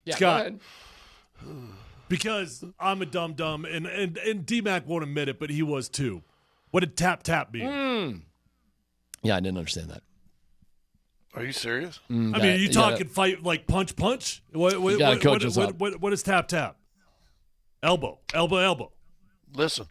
Yeah, Scott. go ahead. Because I'm a dum-dum, and D-Mac won't admit it, but he was too. What did tap mean? Yeah, I didn't understand that. Are you serious? I mean, are you talking fight like punch? What is tap? Elbow. Listen.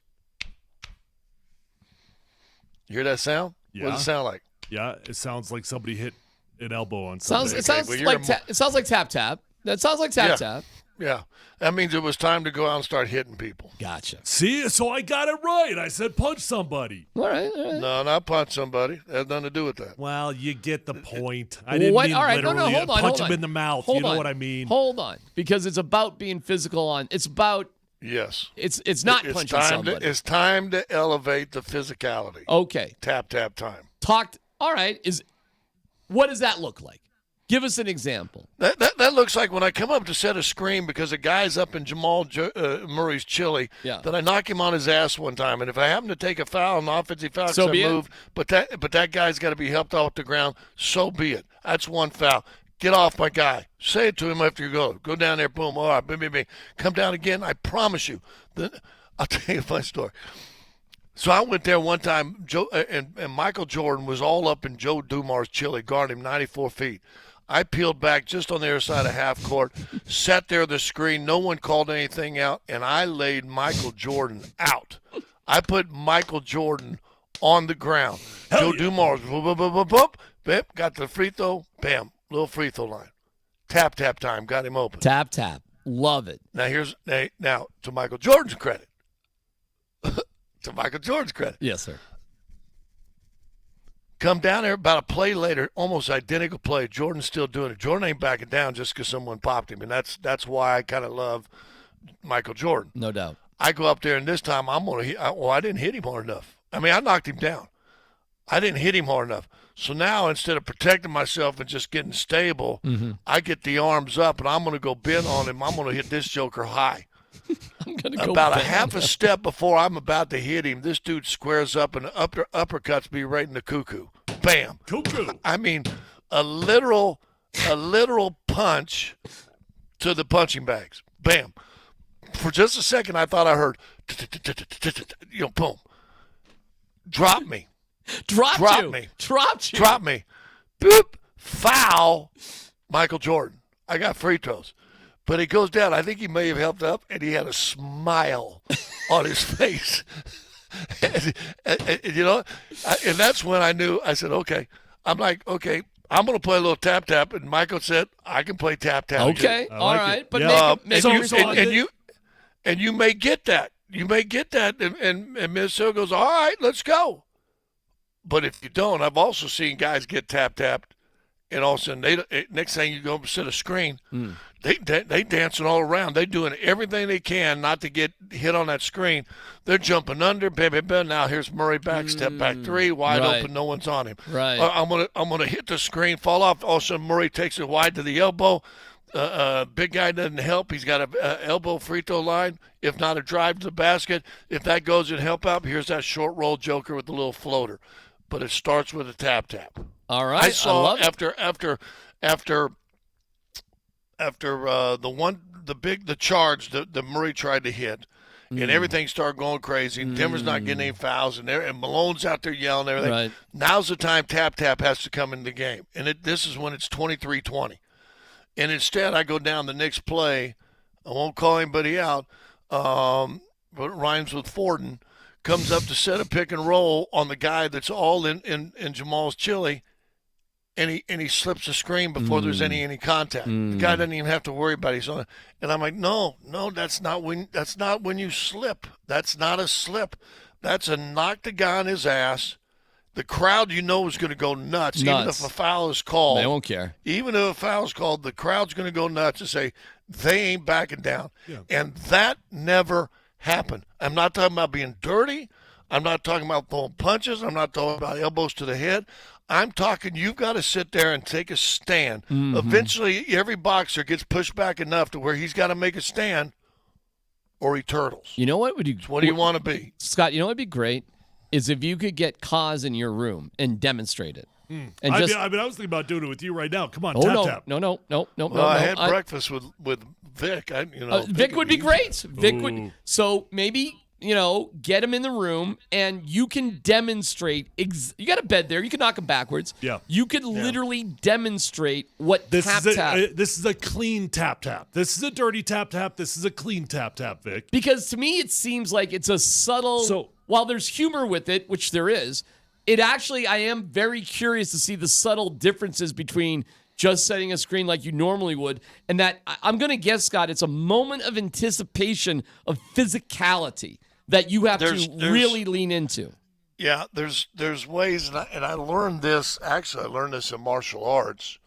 You hear that sound? Yeah. What does it sound like? Yeah, it sounds like somebody hit an elbow on Sounds somebody. it sounds like tap. That sounds like tap. Yeah. That means it was time to go out and start hitting people. Gotcha. See, so I got it right. I said punch somebody. All right. No, not punch somebody. That has nothing to do with that. Well, you get the point. I didn't mean All right, literally hold on, punch hold him on. in the mouth. Hold You know on. what I mean? Hold on, because it's about being physical. It's about Yes. it's not punching somebody. It's time to elevate the physicality. Okay. Tap time. All right. What does that look like? Give us an example. That looks like when I come up to set a screen because a guy's up in Jamal Murray's chili. Yeah. That I knock him on his ass one time, and if I happen to take a foul, an offensive foul, So because be I it. moved, but that guy's got to be helped off the ground. So be it. That's one foul. Get off my guy. Say it to him after you go. Go down there, boom. All right, bing. Come down again. I promise you. Then I'll tell you my story. So I went there one time, Joe and Michael Jordan was all up in Joe Dumar's chili, guarding him 94 feet. I peeled back just on the other side of half court, sat there at the screen. No one called anything out, and I laid Michael Jordan out. I put Michael Jordan on the ground. Joe Dumars, bam, got the free throw, bam, little free throw line. Tap time, got him open. Tap. Love it. Now to Michael Jordan's credit. Yes, sir. Come down there about a play later, almost identical play. Jordan's still doing it. Jordan ain't backing down just because someone popped him, and that's why I kind of love Michael Jordan. No doubt. I go up there, and this time I'm going to I didn't hit him hard enough. I mean, I knocked him down. I didn't hit him hard enough. So now instead of protecting myself and just getting stable, I get the arms up, and I'm going to go bend on him. I'm going to hit this joker high. I'm gonna go About a bang. half a step before I'm about to hit him, this dude squares up and uppercuts me right in the cuckoo. Bam. Cuckoo. I mean, a literal punch to the punching bags. Bam. For just a second, I thought I heard, boom. Drop me. Dropped you. Drop me. Boop. Foul. Michael Jordan. I got free throws. But he goes down. I think he may have helped up, and he had a smile on his face. and that's when I knew. I said, okay. I'm like, okay, I'm going to play a little tap. And Michael said, I can play tap. Okay, I all like right. it. But Yeah. make So- it so I did- and you may get that. And Minnesota goes, all right, let's go. But if you don't, I've also seen guys get tapped, and all of a sudden, next thing you go set a screen, they dancing all around. They doing everything they can not to get hit on that screen. They're jumping under, bam. Now here's Murray back, step back three, wide Right. open, no one's on him. Right. I'm gonna hit the screen, fall off. All of a sudden, Murray takes it wide to the elbow. Big guy doesn't help. He's got a elbow free throw line. If not, a drive to the basket. If that goes and help out, here's that short roll joker with the little floater. But it starts with a tap. All right. I saw love it. after the charge that Murray tried to hit, and everything started going crazy. And Denver's not getting any fouls, and Malone's out there yelling and everything. Right. Now's the time tap has to come in the game, and this is when it's 23-20. And instead, I go down the next play. I won't call anybody out, but it rhymes with Forden. Comes up to set a pick and roll on the guy that's all in Jamal's chili, and he slips a screen before there's any contact. The guy doesn't even have to worry about it. He's on it. And I'm like, no, that's not when you slip. That's not a slip. That's a knock the guy on his ass. The crowd is going to go nuts, even if a foul is called. They won't care. Even if a foul is called, the crowd's going to go nuts and say they ain't backing down. Yeah. And that never happened. I'm not talking about being dirty. I'm not talking about throwing punches. I'm not talking about elbows to the head. I'm talking you've got to sit there and take a stand. Eventually, every boxer gets pushed back enough to where he's got to make a stand or he turtles. You know what? What do you want to be? Scott, you know what would be great is if you could get Kaz in your room and demonstrate it. And I mean, I was thinking about doing it with you right now. Come on, oh tap no, tap. no. Well, I had breakfast with Vic. Vic would be great. Vic Ooh. would. So maybe get him in the room, and you can demonstrate. You got a bed there. You can knock him backwards. Yeah. You could literally demonstrate what This tap is tap. this is a clean tap tap. This is a dirty tap tap. This is a clean tap tap, Vic. Because to me, it seems like it's a subtle. So- while there's humor with it, which there is, it actually, I am very curious to see the subtle differences between just setting a screen like you normally would, and that I'm going to guess, Scott, it's a moment of anticipation of physicality that you have There's- to really lean into. Yeah, there's ways, and I learned this. Actually, I learned this in martial arts,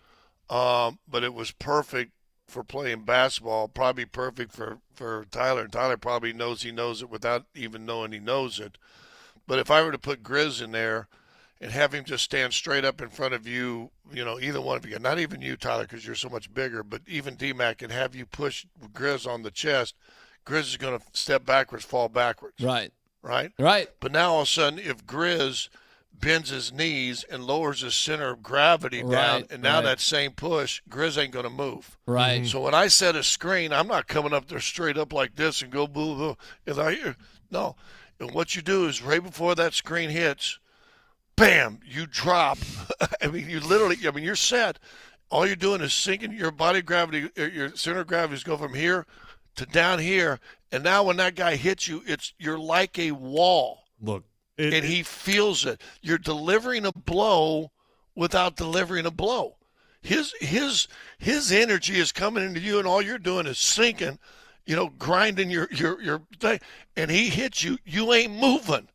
but it was perfect for playing basketball. Probably perfect for Tyler. And Tyler probably knows he knows it without even knowing he knows it. But if I were to put Grizz in there and have him just stand straight up in front of you, either one of you, not even you, Tyler, because you're so much bigger, but even D-Mac, and have you push Grizz on the chest, Grizz is going to step backwards, fall backwards. Right. Right? Right. But now all of a sudden, if Grizz bends his knees and lowers his center of gravity down, Right, and now right. that same push, Grizz ain't going to move. Right. So when I set a screen, I'm not coming up there straight up like this and go boo boo. No. And what you do is right before that screen hits, bam, you drop. I mean, you're set. All you're doing is sinking your body gravity, your center of gravity is go from here to down here. And now when that guy hits you, you're like a wall. Look, And he feels it. You're delivering a blow without delivering a blow. His energy is coming into you, and all you're doing is sinking, grinding your thing. And he hits you. You ain't moving.